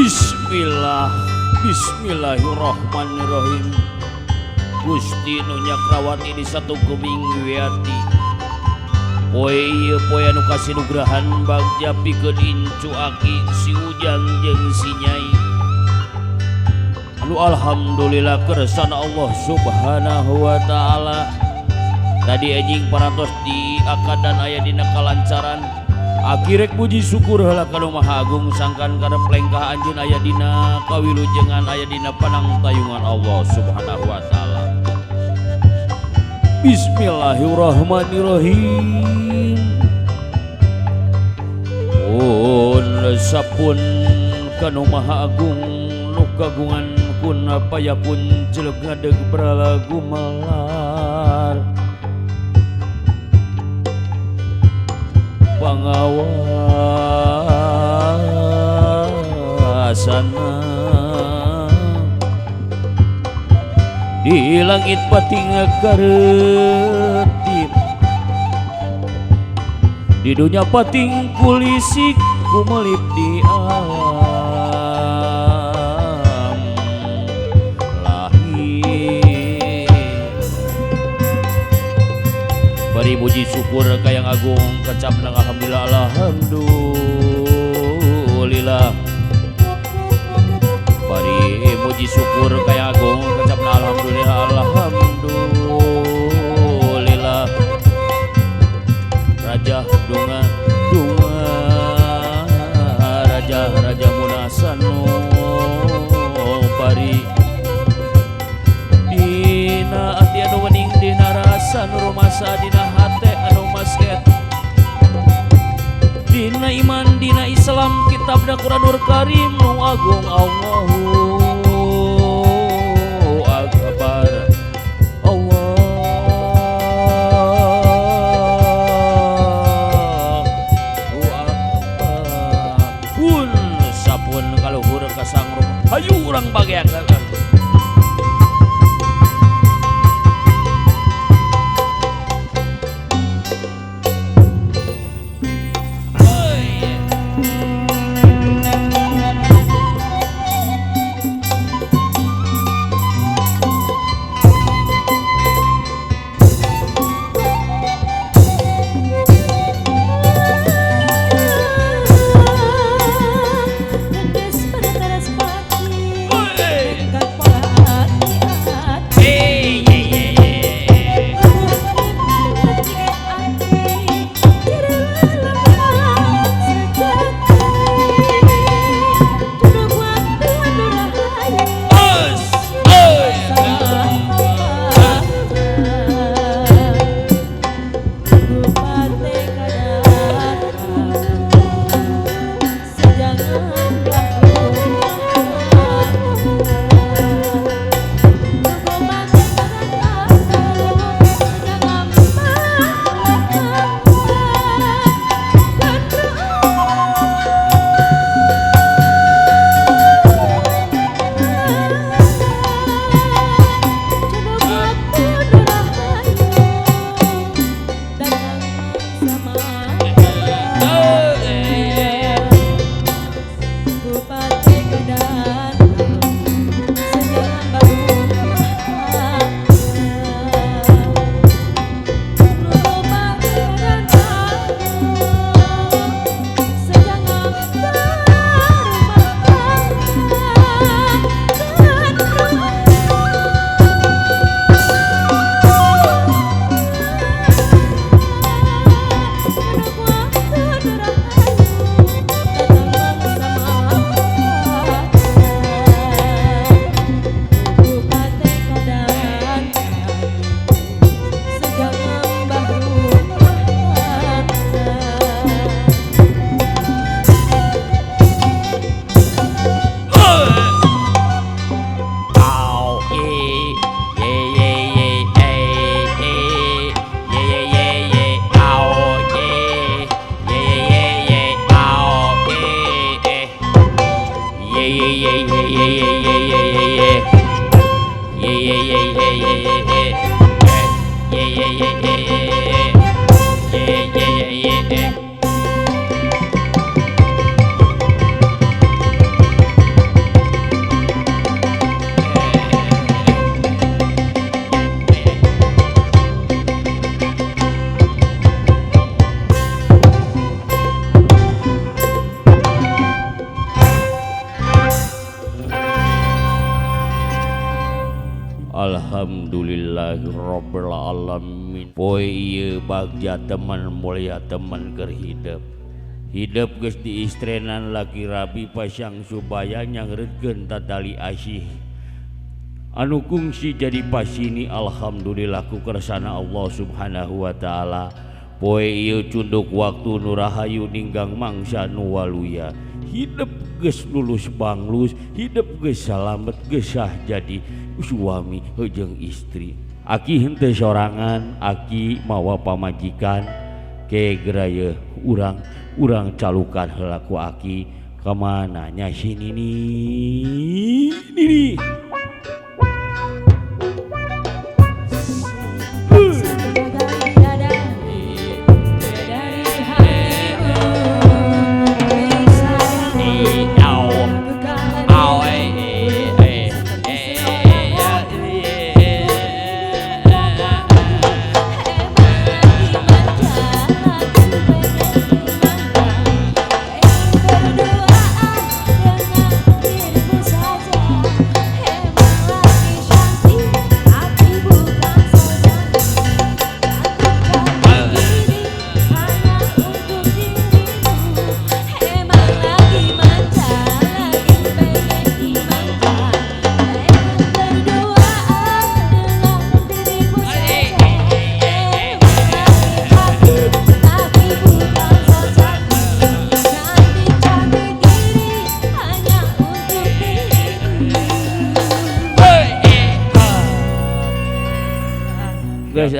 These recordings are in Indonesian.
Bismillah, Bismillahirrahmanirrahim. Gusti nu Nyakrawati di satu kuming wiati. Poe ieu poe anu kasinugrahan bagja pikeun incu aki si Ujang jeung si Nyai. Anu alhamdulillah kersana Allah Subhanahu wa taala. Tadi anjing parantos di akadan aya dina kalancaran. Akirek puji syukur heula ka Nu Maha Agung sangkan kana plengkah anjeun aya dina kawilujengan aya dina panangtayungan Allah Subhanahu wa taala. Bismillahirrahmanirrahim. Sapun ka Nu Maha Agung nu kagungan kun payapun celeg ngadeg bralagu malar. Pangawasana di langit pating karetip, di dunia pating kulisik kumelip di alam lahir. Bari puji syukur ka Yang Agung kecap nang alhamdulillah alhamdulillah. Bari puji syukur ka Yang Agung kecap nang alhamdulillah alhamdulillah. Raja dunga dunga raja raja munasanu pari dina ati anu wening dina rasa nu rumasa dina hate anu masket dina iman dina Islam kitabna Quranul Karim nu agung Allahu akbar Allahu akbar. Pun sapun kaluhur ka Sang Rama hayu urang bagean kakak. Alhamdulillahirabbil alamin. Poe ieu bagja teman mulia teman keur hidup. Hidup geus diistrenan laki rabi pasyang subaya nyangreutkeun tatali asih. Anu kungsi jadi pasini alhamdulillah ku kersana Allah Subhanahu wa taala. Poe ieu cunduk waktu nu rahayu ninggang mangsa nu waluya. Hidup geus lulus banglus, hidup geus salamet geus sah jadi suami jeung istri. Aki henteu sorangan, aki mawa pamajikan ke geraya urang calukan heula ku aki kamana nya si Nini.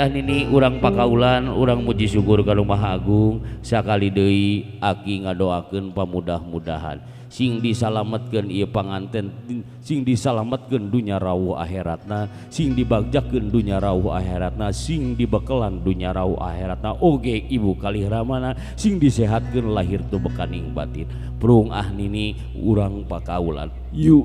Nini urang pakaulan urang muji syukur ka Maha Agung sakali deui aki ngadoakeun pamudah-mudahan sing disalametkeun ieu panganten, sing disalametkeun dunya rawuh akhiratna, sing dibagjakeun dunya rawuh akhiratna, sing dibekelan dunya rawuh akhiratna oge ibu kalihramana sing disehatkeun lahir tu bekaning batin. Prung Nini urang pakaulan yu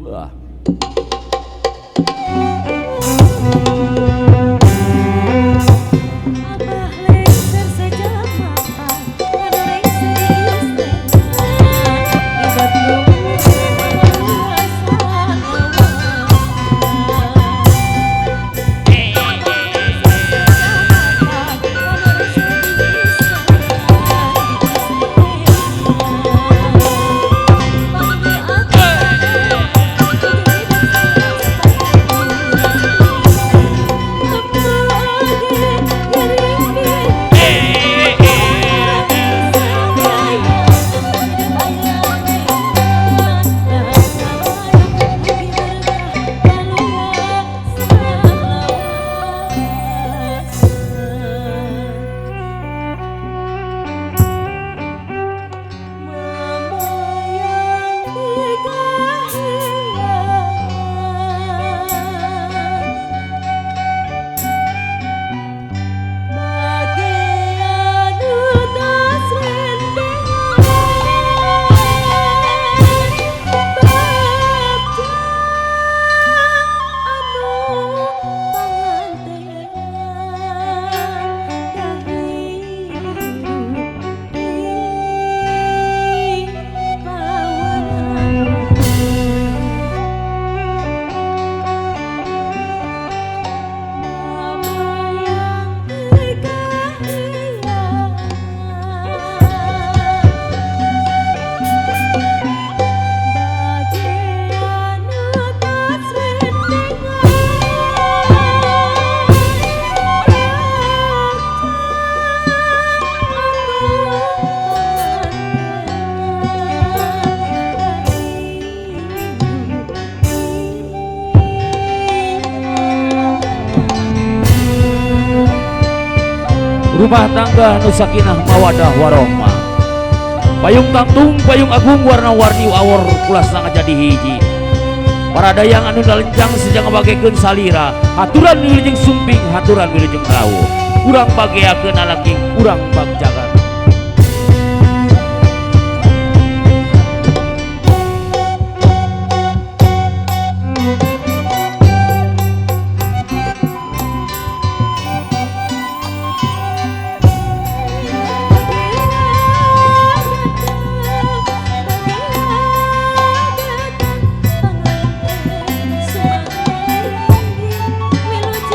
rumah tangga nu sakinah mawadah warohmah. Payung tangtung payung agung warna-warni awor kulasna jadi hiji. Para dayang anu dalencang sejang bagekeun salira, haturan wilujeng sumping, haturan wilujeng rawuh. Urang bageakeun anaking urang bagjagan. Wilujeng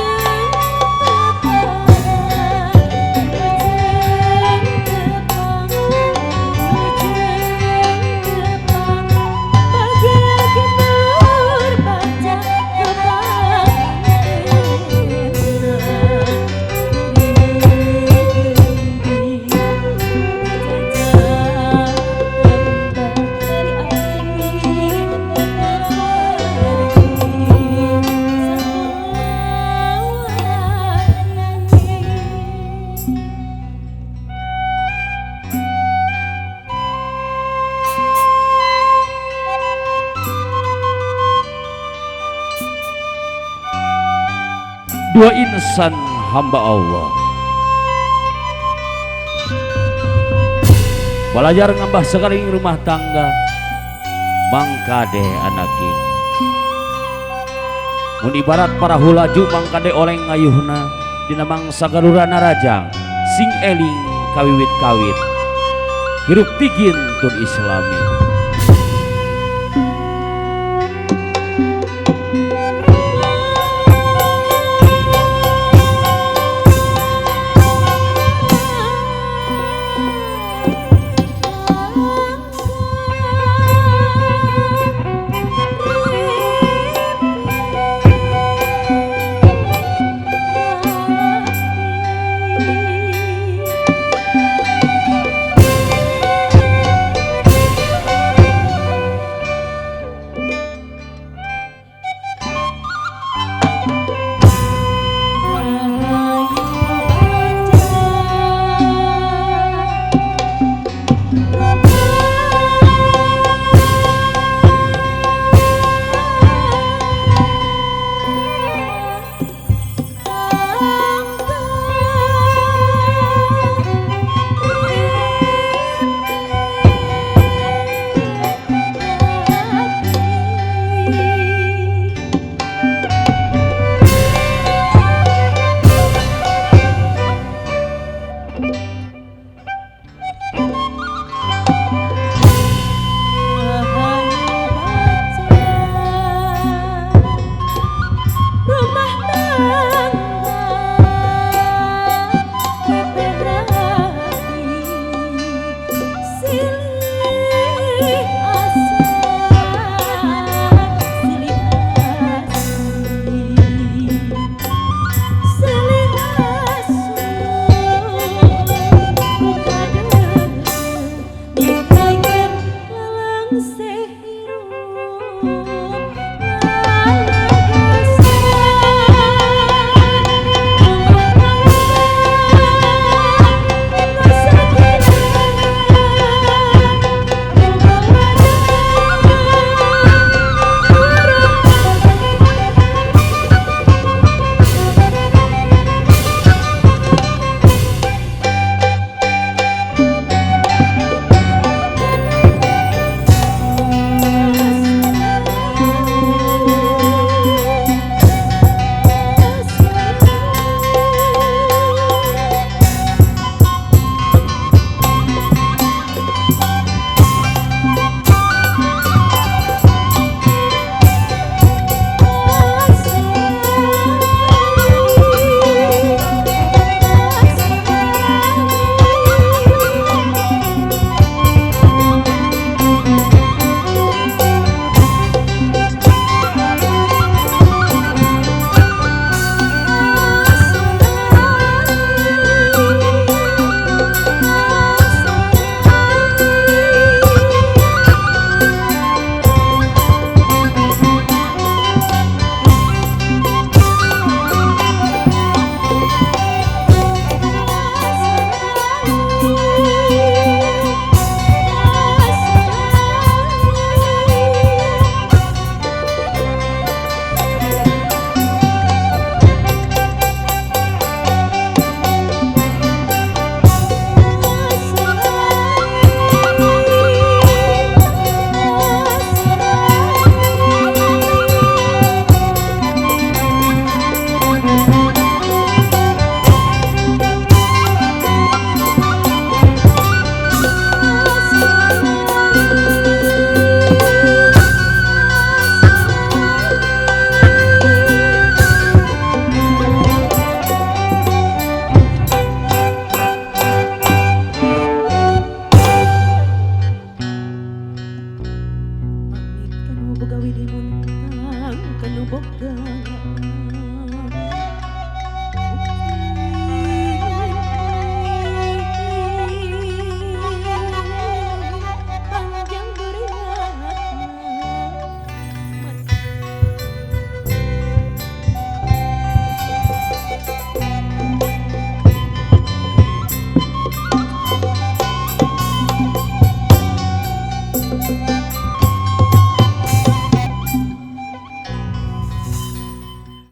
dua insan hamba Allah belajar ngambah sekaring rumah tangga mangkade anaking mun ibarat para hulaju mangkade oleng ngayuhna dina mangsa garurana rajang sing eling kawiwit kawit hirup tigin tun islami.